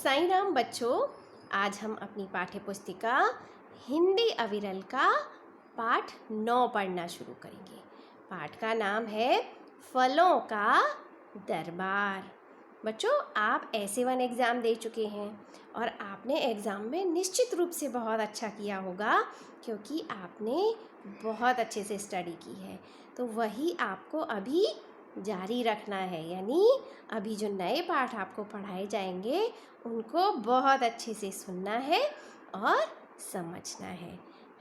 साईं राम बच्चों, आज हम अपनी पाठ्य पुस्तिका हिंदी अविरल का पाठ 9 पढ़ना शुरू करेंगे। पाठ का नाम है फलों का दरबार। बच्चों, आप ऐसे एग्ज़ाम दे चुके हैं और आपने एग्ज़ाम में निश्चित रूप से बहुत अच्छा किया होगा, क्योंकि आपने बहुत अच्छे से स्टडी की है। तो वही आपको अभी जारी रखना है, यानी अभी जो नए पाठ आपको पढ़ाए जाएंगे उनको बहुत अच्छे से सुनना है और समझना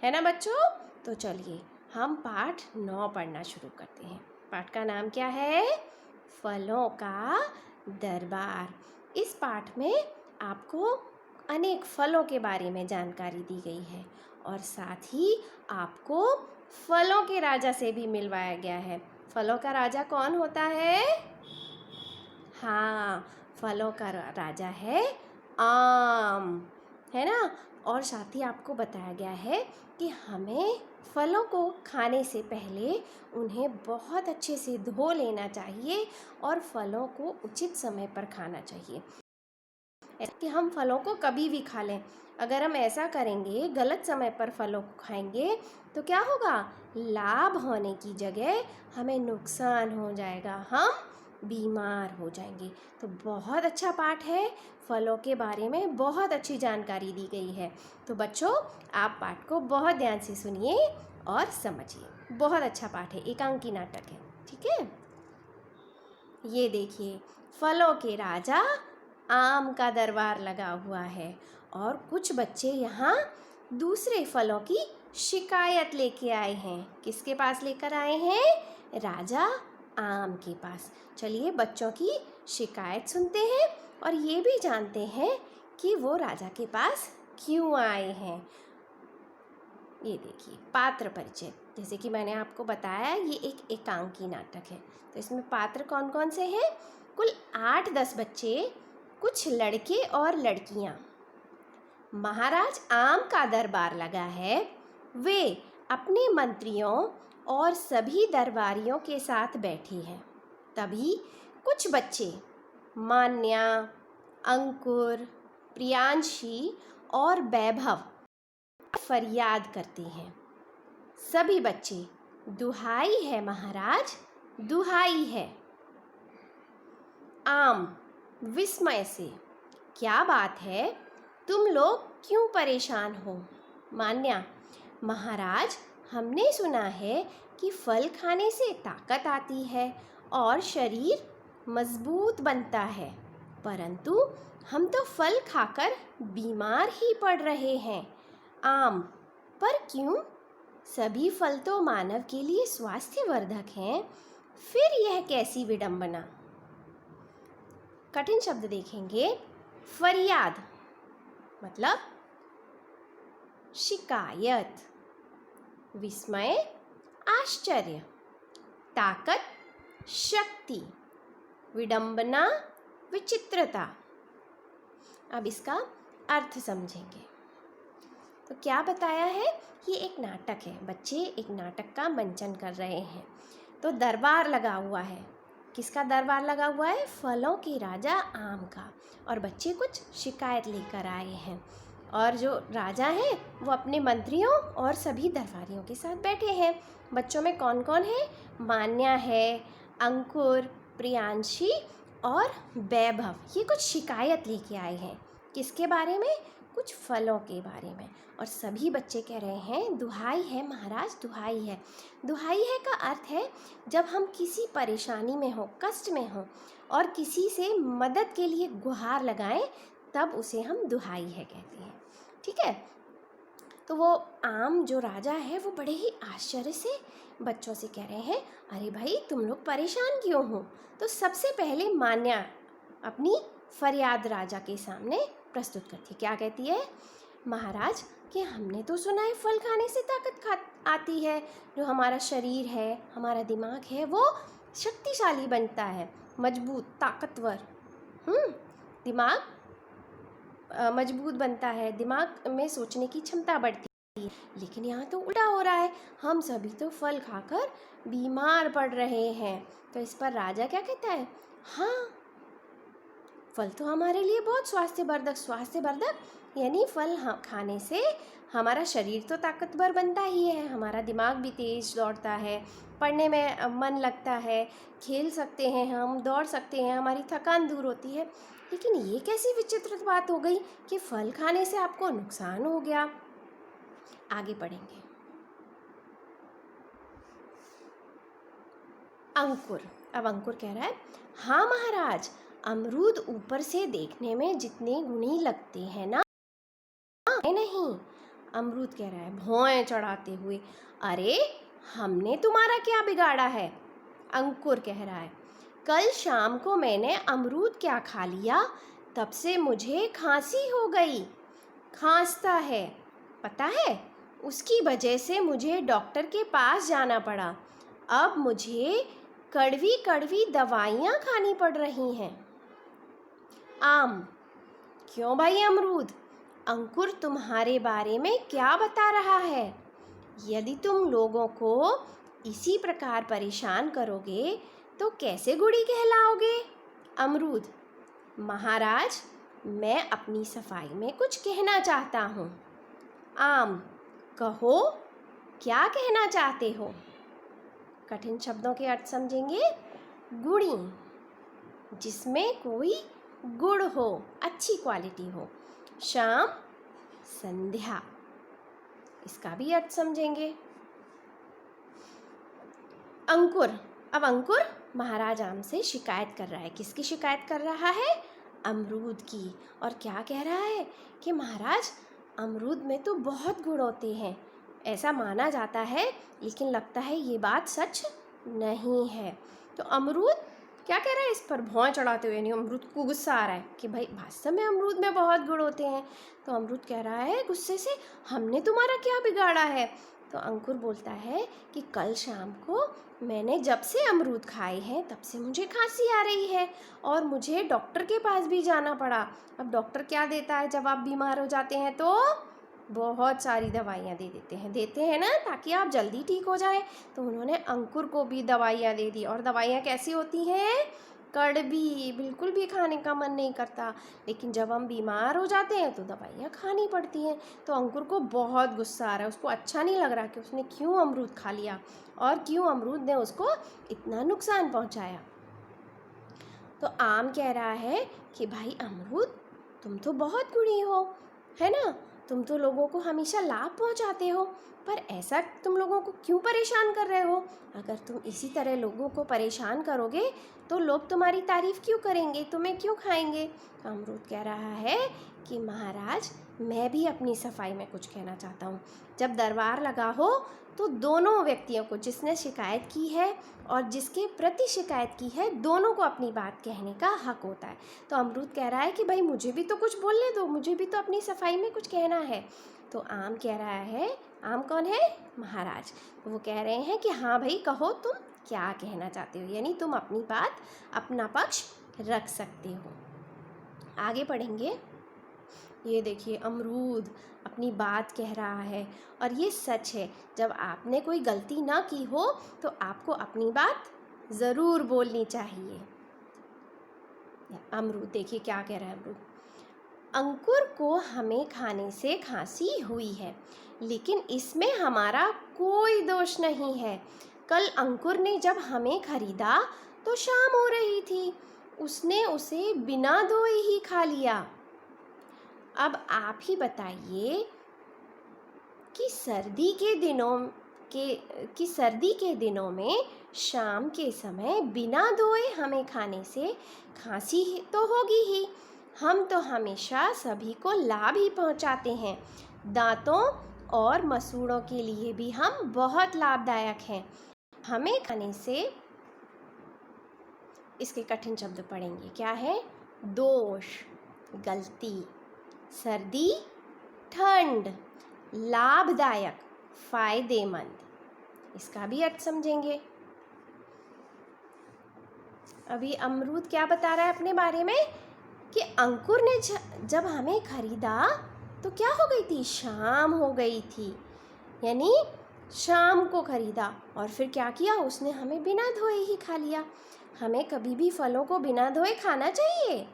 है ना बच्चों? तो चलिए हम पाठ 9 पढ़ना शुरू करते हैं। पाठ का नाम क्या है? फलों का दरबार। इस पाठ में आपको अनेक फलों के बारे में जानकारी दी गई है और साथ ही आपको फलों के राजा से भी मिलवाया गया है। फलों का राजा कौन होता है? हाँ, फलों का राजा है आम, है ना। और साथ ही आपको बताया गया है कि हमें फलों को खाने से पहले उन्हें बहुत अच्छे से धो लेना चाहिए और फलों को उचित समय पर खाना चाहिए। कि हम फलों को कभी भी खा लें, अगर हम ऐसा करेंगे, गलत समय पर फलों को खाएंगे तो क्या होगा? लाभ होने की जगह हमें नुकसान हो जाएगा, हम बीमार हो जाएंगे। तो बहुत अच्छा पाठ है, फलों के बारे में बहुत अच्छी जानकारी दी गई है। तो बच्चों, आप पाठ को बहुत ध्यान से सुनिए और समझिए। बहुत अच्छा पाठ है, एकांकी नाटक है, ठीक है। ये देखिए, फलों के राजा आम का दरबार लगा हुआ है और कुछ बच्चे यहाँ दूसरे फलों की शिकायत लेके आए हैं। किसके पास लेकर आए हैं? राजा आम के पास। चलिए बच्चों की शिकायत सुनते हैं और ये भी जानते हैं कि वो राजा के पास क्यों आए हैं। ये देखिए, पात्र परिचय। जैसे कि मैंने आपको बताया, ये एक एकांकी नाटक है, तो इसमें पात्र कौन कौन से हैं? कुल 8-10 बच्चे, कुछ लड़के और लड़कियां। महाराज आम का दरबार लगा है, वे अपने मंत्रियों और सभी दरबारियों के साथ बैठे हैं। तभी कुछ बच्चे मान्या, अंकुर, प्रियांशी और वैभव फरियाद करते हैं। सभी बच्चे, दुहाई है महाराज, दुहाई है। आम विस्मय से, क्या बात है, तुम लोग क्यों परेशान हो? मान्या, महाराज, हमने सुना है कि फल खाने से ताकत आती है और शरीर मजबूत बनता है, परंतु हम तो फल खाकर बीमार ही पड़ रहे हैं। आम, पर क्यों? सभी फल तो मानव के लिए स्वास्थ्यवर्धक हैं, फिर यह कैसी विडंबना? कठिन शब्द देखेंगे। फरियाद मतलब शिकायत, विस्मय आश्चर्य, ताकत शक्ति, विडंबना विचित्रता। अब इसका अर्थ समझेंगे। तो क्या बताया है? ये एक नाटक है, बच्चे एक नाटक का मंचन कर रहे हैं। तो दरबार लगा हुआ है। किसका दरबार लगा हुआ है? फलों के राजा आम का। और बच्चे कुछ शिकायत लेकर आए हैं और जो राजा हैं वो अपने मंत्रियों और सभी दरबारियों के साथ बैठे हैं। बच्चों में कौन कौन है? मान्या है, अंकुर, प्रियांशी और वैभव। ये कुछ शिकायत लेके आए हैं। किसके बारे में? कुछ फलों के बारे में। और सभी बच्चे कह रहे हैं, दुहाई है महाराज, दुहाई है। दुहाई है का अर्थ है जब हम किसी परेशानी में हो, कष्ट में हो और किसी से मदद के लिए गुहार लगाएं, तब उसे हम दुहाई है कहते हैं, ठीक है। तो वो आम जो राजा है वो बड़े ही आश्चर्य से बच्चों से कह रहे हैं, अरे भाई, तुम लोग परेशान क्यों हो? तो सबसे पहले मान्या अपनी फरियाद राजा के सामने प्रस्तुत करती है। क्या कहती है? महाराज, कि हमने तो सुना है फल खाने से ताकत आती है, जो हमारा शरीर है, हमारा दिमाग है, वो शक्तिशाली बनता है, मजबूत, ताकतवर। दिमाग मजबूत बनता है, दिमाग में सोचने की क्षमता बढ़ती है। लेकिन यहाँ तो उल्टा हो रहा है, हम सभी तो फल खाकर बीमार पड़ रहे हैं। तो इस पर राजा क्या कहता है? हाँ, फल तो हमारे लिए बहुत स्वास्थ्यवर्धक यानी फल खाने से हमारा शरीर तो ताकतवर बनता ही है, हमारा दिमाग भी तेज दौड़ता है, पढ़ने में मन लगता है, खेल सकते हैं, हम दौड़ सकते हैं, हमारी थकान दूर होती है। लेकिन ये कैसी विचित्र बात हो गई कि फल खाने से आपको नुकसान हो गया। आगे पढ़ेंगे। अंकुर, अब अंकुर कह रहा है, हाँ महाराज, अमरूद ऊपर से देखने में जितने गुणी लगते हैं ना, नहीं। अमरूद कह रहा है भौएं चढ़ाते हुए, अरे हमने तुम्हारा क्या बिगाड़ा है। अंकुर कह रहा है, कल शाम को मैंने अमरूद क्या खा लिया, तब से मुझे खांसी हो गई, खांसता है, पता है, उसकी वजह से मुझे डॉक्टर के पास जाना पड़ा। अब मुझे कड़वी कड़वी दवाइयाँ खानी पड़ रही हैं। आम, क्यों भाई अमरूद, अंकुर तुम्हारे बारे में क्या बता रहा है? यदि तुम लोगों को इसी प्रकार परेशान करोगे तो कैसे गुड़ी कहलाओगे? अमरूद, महाराज, मैं अपनी सफाई में कुछ कहना चाहता हूँ। आम, कहो, क्या कहना चाहते हो? कठिन शब्दों के अर्थ समझेंगे। गुणी, जिसमें कोई गुण हो, अच्छी क्वालिटी हो। शाम, संध्या, इसका भी अर्थ समझेंगे। अंकुर, अब अंकुर महाराज आम से शिकायत कर रहा है। किसकी शिकायत कर रहा है? अमरूद की। और क्या कह रहा है कि महाराज, अमरूद में तो बहुत गुण होते हैं, ऐसा माना जाता है, लेकिन लगता है ये बात सच नहीं है। तो अमरूद क्या कह रहा है इस पर भौं चढ़ाते हुए, यानी अमरूद को गुस्सा आ रहा है कि भाई वास्तव में अमरूद में बहुत गुण होते हैं। तो अमरूद कह रहा है गुस्से से, हमने तुम्हारा क्या बिगाड़ा है? तो अंकुर बोलता है कि कल शाम को मैंने जब से अमरूद खाए हैं तब से मुझे खांसी आ रही है और मुझे डॉक्टर के पास भी जाना पड़ा। अब डॉक्टर क्या देता है जब आप बीमार हो जाते हैं? तो बहुत सारी दवाइयाँ देते हैं ना, ताकि आप जल्दी ठीक हो जाएं। तो उन्होंने अंकुर को भी दवाइयाँ दे दी। और दवाइयाँ कैसी होती हैं? कड़वी, बिल्कुल भी खाने का मन नहीं करता। लेकिन जब हम बीमार हो जाते हैं तो दवाइयाँ खानी पड़ती हैं। तो अंकुर को बहुत गुस्सा आ रहा है, उसको अच्छा नहीं लग रहा कि उसने क्यों अमरूद खा लिया और क्यों अमरूद ने उसको इतना नुकसान पहुँचाया। तो आम कह रहा है कि भाई अमरूद, तुम तो बहुत गुणी हो, है ना, तुम तो लोगों को हमेशा लाभ पहुंचाते हो, पर ऐसा तुम लोगों को क्यों परेशान कर रहे हो? अगर तुम इसी तरह लोगों को परेशान करोगे तो लोग तुम्हारी तारीफ क्यों करेंगे, तुम्हें क्यों खाएंगे? तो अमरूद कह रहा है कि महाराज, मैं भी अपनी सफाई में कुछ कहना चाहता हूँ। जब दरबार लगा हो तो दोनों व्यक्तियों को, जिसने शिकायत की है और जिसके प्रति शिकायत की है, दोनों को अपनी बात कहने का हक होता है। तो अमरूद कह रहा है कि भाई मुझे भी तो कुछ बोलने दो, मुझे भी तो अपनी सफाई में कुछ कहना है। तो आम कह रहा है, आम कौन है? महाराज। तो वो कह रहे हैं कि हाँ भाई, कहो तुम क्या कहना चाहते हो, यानी तुम अपनी बात, अपना पक्ष रख सकते हो। आगे पढ़ेंगे। ये देखिए, अमरूद अपनी बात कह रहा है और ये सच है, जब आपने कोई गलती ना की हो तो आपको अपनी बात ज़रूर बोलनी चाहिए। अमरूद देखिए क्या कह रहा है अमरूद, अंकुर को हमें खाने से खांसी हुई है, लेकिन इसमें हमारा कोई दोष नहीं है। कल अंकुर ने जब हमें खरीदा तो शाम हो रही थी, उसने उसे बिना धोए ही खा लिया। अब आप ही बताइए कि सर्दी के दिनों में शाम के समय बिना धोए हमें खाने से खांसी तो होगी ही। हम तो हमेशा सभी को लाभ ही पहुंचाते हैं। दांतों और मसूड़ों के लिए भी हम बहुत लाभदायक हैं। हमें खाने से, इसके कठिन शब्द पढ़ेंगे, क्या है? दोष, गलती, सर्दी, ठंड, लाभदायक, फायदेमंद, इसका भी अर्थ समझेंगे। अभी अमरूद क्या बता रहा है अपने बारे में कि अंकुर ने जब हमें खरीदा तो क्या हो गई थी? शाम हो गई थी, यानी शाम को खरीदा और फिर क्या किया? उसने हमें बिना धोए ही खा लिया। हमें कभी भी फलों को बिना धोए खाना चाहिए?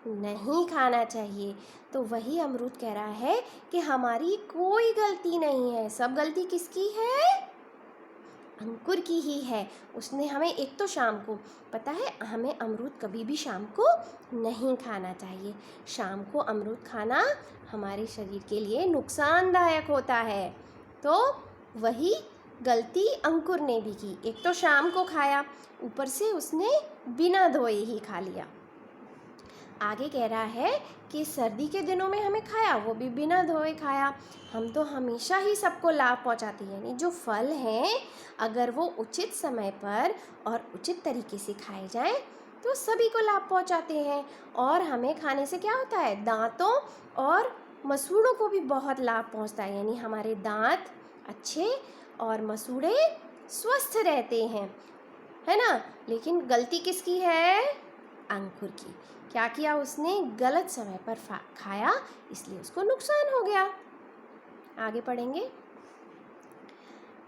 नहीं खाना चाहिए। तो वही अमरूद कह रहा है कि हमारी कोई गलती नहीं है, सब गलती किसकी है? अंकुर की ही है। उसने हमें, एक तो शाम को पता है, हमें अमरूद कभी भी शाम को नहीं खाना चाहिए। शाम को अमरूद खाना हमारे शरीर के लिए नुकसानदायक होता है। तो वही गलती अंकुर ने भी की। एक तो शाम को खाया, ऊपर से उसने बिना धोए ही खा लिया। आगे कह रहा है कि सर्दी के दिनों में हमें खाया, वो भी बिना धोए खाया। हम तो हमेशा ही सबको लाभ पहुंचाते हैं, यानी जो फल हैं अगर वो उचित समय पर और उचित तरीके से खाए जाएं तो सभी को लाभ पहुंचाते हैं। और हमें खाने से क्या होता है? दांतों और मसूड़ों को भी बहुत लाभ पहुंचता है, यानी हमारे दांत अच्छे और मसूड़े स्वस्थ रहते हैं, है ना। लेकिन गलती किसकी है? अंकुर की। क्या किया उसने? गलत समय पर खाया, इसलिए उसको नुकसान हो गया। आगे पढ़ेंगे।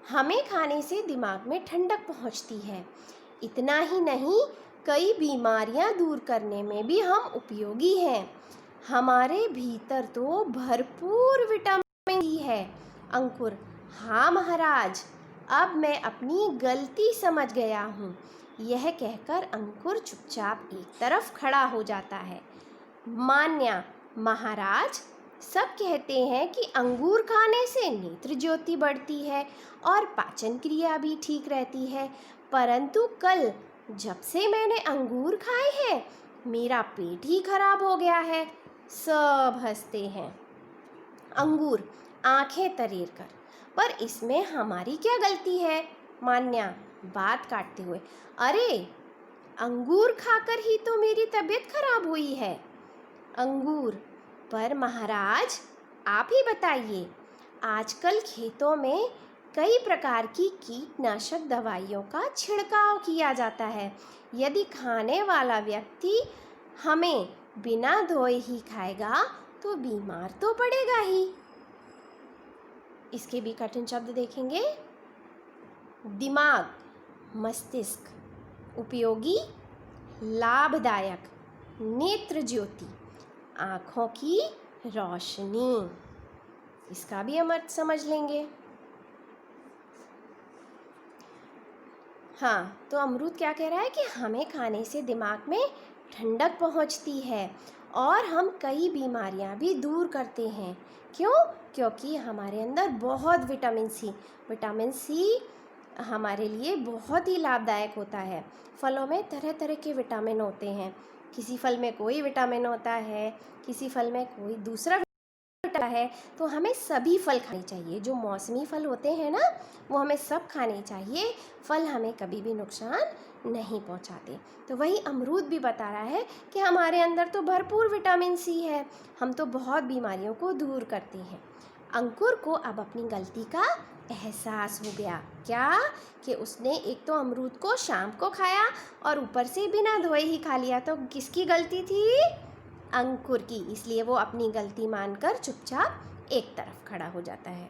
हमें खाने से दिमाग में ठंडक पहुंचती है। इतना ही नहीं, कई बीमारियां दूर करने में भी हम उपयोगी हैं। हमारे भीतर तो भरपूर विटामिन डी है। अंकुर: हाँ महाराज, अब मैं अपनी गलती समझ गया हूँ। यह कहकर अंकुर चुपचाप एक तरफ खड़ा हो जाता है। मान्या: महाराज, सब कहते हैं कि अंगूर खाने से नेत्र ज्योति बढ़ती है और पाचन क्रिया भी ठीक रहती है, परंतु कल जब से मैंने अंगूर खाए हैं मेरा पेट ही खराब हो गया है। सब हंसते हैं। अंगूर आंखें तरेर कर: पर इसमें हमारी क्या गलती है? मान्या बात काटते हुए: अरे, अंगूर खाकर ही तो मेरी तबीयत खराब हुई है। अंगूर: पर महाराज आप ही बताइए, आजकल खेतों में कई प्रकार की कीटनाशक दवाइयों का छिड़काव किया जाता है। यदि खाने वाला व्यक्ति हमें बिना धोए ही खाएगा तो बीमार तो पड़ेगा ही। इसके भी कठिन शब्द देखेंगे। दिमाग, मस्तिष्क, उपयोगी, लाभदायक, नेत्र ज्योति, आँखों की रोशनी। इसका भी हम अर्थ समझ लेंगे। हाँ, तो अमरूद क्या कह रहा है कि हमें खाने से दिमाग में ठंडक पहुँचती है और हम कई बीमारियां भी दूर करते हैं। क्यों? क्योंकि हमारे अंदर बहुत विटामिन सी हमारे लिए बहुत ही लाभदायक होता है। फलों में तरह तरह के विटामिन होते हैं। किसी फल में कोई विटामिन होता है, किसी फल में कोई दूसरा है। तो हमें सभी फल खाने चाहिए। जो मौसमी फल होते हैं ना, वो हमें सब खाने चाहिए। फल हमें कभी भी नुकसान नहीं पहुंचाते। तो वही अमरूद भी बता रहा है कि हमारे अंदर तो भरपूर विटामिन सी है, हम तो बहुत बीमारियों को दूर करते हैं। अंकुर को अब अपनी गलती का एहसास हो गया। क्या? कि उसने एक तो अमरूद को शाम को खाया और ऊपर से बिना धोए ही खा लिया। तो किसकी गलती थी? अंकुर की। इसलिए वो अपनी गलती मानकर चुपचाप एक तरफ खड़ा हो जाता है।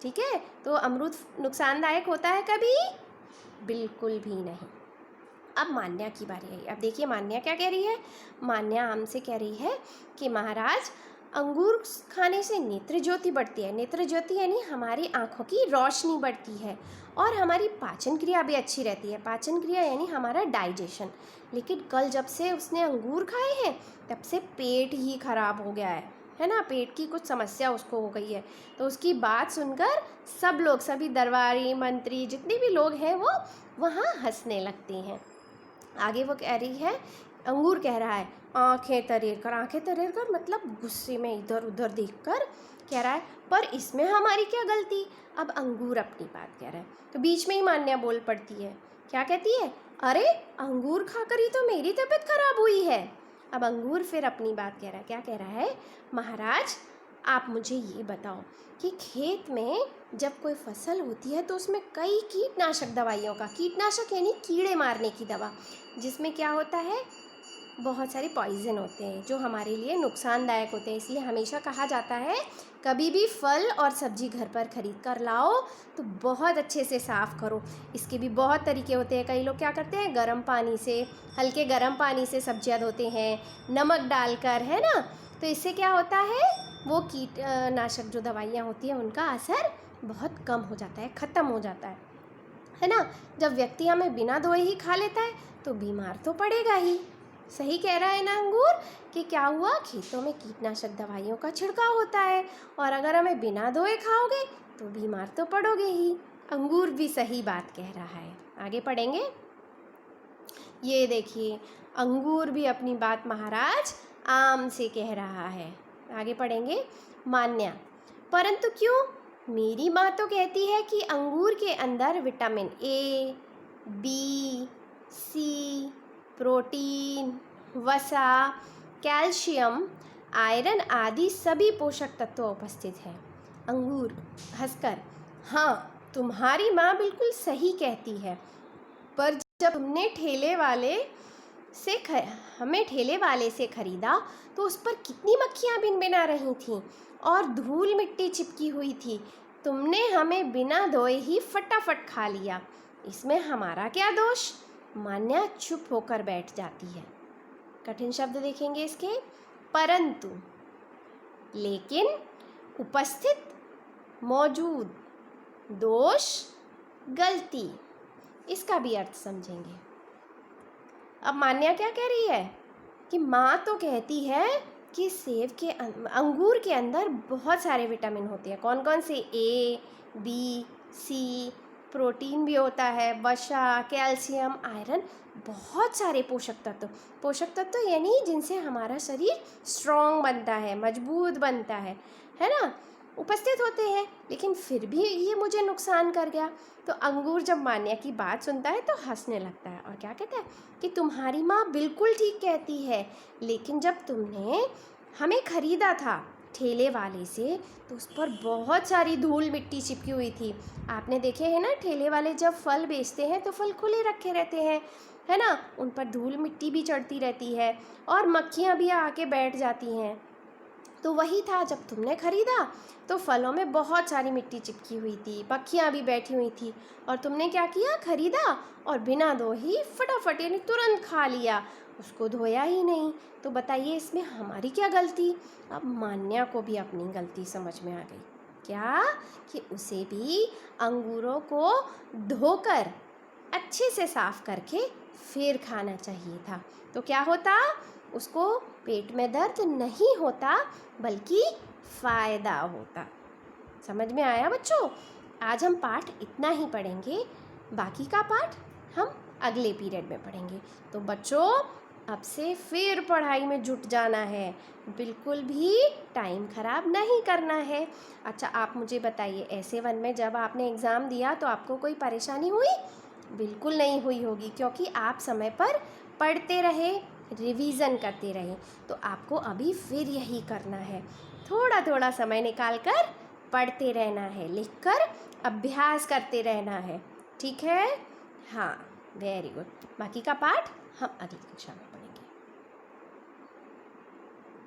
ठीक है। तो अमरूद नुकसानदायक होता है कभी? बिल्कुल भी नहीं। अब मान्या की बारी आई। अब देखिए मान्या क्या कह रही है। मान्या हमसे कह रही है कि महाराज, अंगूर खाने से नेत्र ज्योति बढ़ती है। नेत्र ज्योति यानी हमारी आँखों की रोशनी बढ़ती है और हमारी पाचन क्रिया भी अच्छी रहती है। पाचन क्रिया यानी हमारा डाइजेशन। लेकिन कल जब से उसने अंगूर खाए हैं तब से पेट ही खराब हो गया है ना। पेट की कुछ समस्या उसको हो गई है। तो उसकी बात सुनकर सब लोग, सभी दरबारी, मंत्री, जितने भी लोग हैं वो वहाँ हंसने लगते हैं। आगे वो कह रही है, अंगूर कह रहा है, आंखें तरेर कर मतलब गुस्से में इधर उधर देखकर कह रहा है, पर इसमें हमारी क्या गलती? अब अंगूर अपनी बात कह रहा है तो बीच में ही मान्या बोल पड़ती है। क्या कहती है? अरे, अंगूर खाकर ही तो मेरी तबीयत खराब हुई है। अब अंगूर फिर अपनी बात कह रहा है। क्या कह रहा है? महाराज, आप मुझे ये बताओ कि खेत में जब कोई फसल होती है तो उसमें कई कीटनाशक दवाइयों का, कीटनाशक यानी कीड़े मारने की दवा, जिसमें क्या होता है? बहुत सारे पॉइज़न होते हैं जो हमारे लिए नुकसानदायक होते हैं। इसलिए हमेशा कहा जाता है कभी भी फल और सब्ज़ी घर पर ख़रीद कर लाओ तो बहुत अच्छे से साफ़ करो। इसके भी बहुत तरीके होते हैं। कई लोग क्या करते हैं, गर्म पानी से, हल्के गर्म पानी से सब्जियां धोते हैं, नमक डालकर, है ना। तो इससे क्या होता है, वो कीटनाशक जो दवाइयाँ होती हैं उनका असर बहुत कम हो जाता है, ख़त्म हो जाता है ना। जब व्यक्ति हमें बिना धोए ही खा लेता है तो बीमार तो पड़ेगा ही। सही कह रहा है ना अंगूर, कि क्या हुआ, खेतों में कीटनाशक दवाइयों का छिड़काव होता है और अगर हमें बिना धोए खाओगे तो बीमार तो पड़ोगे ही। अंगूर भी सही बात कह रहा है। आगे पढ़ेंगे। ये देखिए, अंगूर भी अपनी बात महाराज आम से कह रहा है। आगे पढ़ेंगे। मान्या, परंतु क्यों? मेरी माँ तो कहती है कि अंगूर के अंदर vitamin A, B, C, protein, वसा, कैल्शियम, आयरन आदि सभी पोषक तत्व उपस्थित हैं। अंगूर हंसकर, हाँ तुम्हारी माँ बिल्कुल सही कहती है, पर जब तुमने हमें ठेले वाले से खरीदा तो उस पर कितनी मक्खियाँ भिनभिना रही थीं और धूल मिट्टी चिपकी हुई थी। तुमने हमें बिना धोए ही फटाफट खा लिया, इसमें हमारा क्या दोष? मान्या चुप होकर बैठ जाती है। कठिन शब्द देखेंगे इसके। परंतु, लेकिन, उपस्थित, मौजूद, दोष, गलती, इसका भी अर्थ समझेंगे। अब मान्या क्या कह रही है कि माँ तो कहती है कि अंगूर के अंदर बहुत सारे विटामिन होते हैं। कौन कौन से? ए, बी, सी, प्रोटीन भी होता है, वसा, कैल्शियम, आयरन, बहुत सारे पोषक तत्व यानी जिनसे हमारा शरीर स्ट्रॉन्ग बनता है, मजबूत बनता है ना, उपस्थित होते हैं। लेकिन फिर भी ये मुझे नुकसान कर गया। तो अंगूर जब मान्या की बात सुनता है तो हंसने लगता है और क्या कहता है कि तुम्हारी माँ बिल्कुल ठीक कहती है, लेकिन जब तुमने हमें ख़रीदा था ठेले वाले से तो उस पर बहुत सारी धूल मिट्टी चिपकी हुई थी। आपने देखे हैं ना, ठेले वाले जब फल बेचते हैं तो फल खुले रखे रहते हैं, है ना, उन पर धूल मिट्टी भी चढ़ती रहती है और मक्खियाँ भी आके बैठ जाती हैं। तो वही था, जब तुमने ख़रीदा तो फलों में बहुत सारी मिट्टी चिपकी हुई थी, पक्षियाँ भी बैठी हुई थी और तुमने क्या किया, ख़रीदा और बिना धो ही फटाफट यानी तुरंत खा लिया, उसको धोया ही नहीं। तो बताइए इसमें हमारी क्या गलती? अब मान्या को भी अपनी गलती समझ में आ गई। क्या? कि उसे भी अंगूरों को धोकर अच्छे से साफ़ करके फिर खाना चाहिए था। तो क्या होता, उसको पेट में दर्द नहीं होता बल्कि फ़ायदा होता। समझ में आया बच्चों? आज हम पाठ इतना ही पढ़ेंगे, बाकी का पाठ हम अगले पीरियड में पढ़ेंगे। तो बच्चों, अब से फिर पढ़ाई में जुट जाना है, बिल्कुल भी टाइम ख़राब नहीं करना है। अच्छा, आप मुझे बताइए, ऐसे वन में जब आपने एग्ज़ाम दिया तो आपको कोई परेशानी हुई? बिल्कुल नहीं हुई होगी, क्योंकि आप समय पर पढ़ते रहे, रिवीज़न करते रहे। तो आपको अभी फिर यही करना है, थोड़ा थोड़ा समय निकाल कर पढ़ते रहना है, लिखकर अभ्यास करते रहना है। ठीक है? हाँ, वेरी गुड। बाकी का पाठ हम अगली कक्षा में पढ़ेंगे।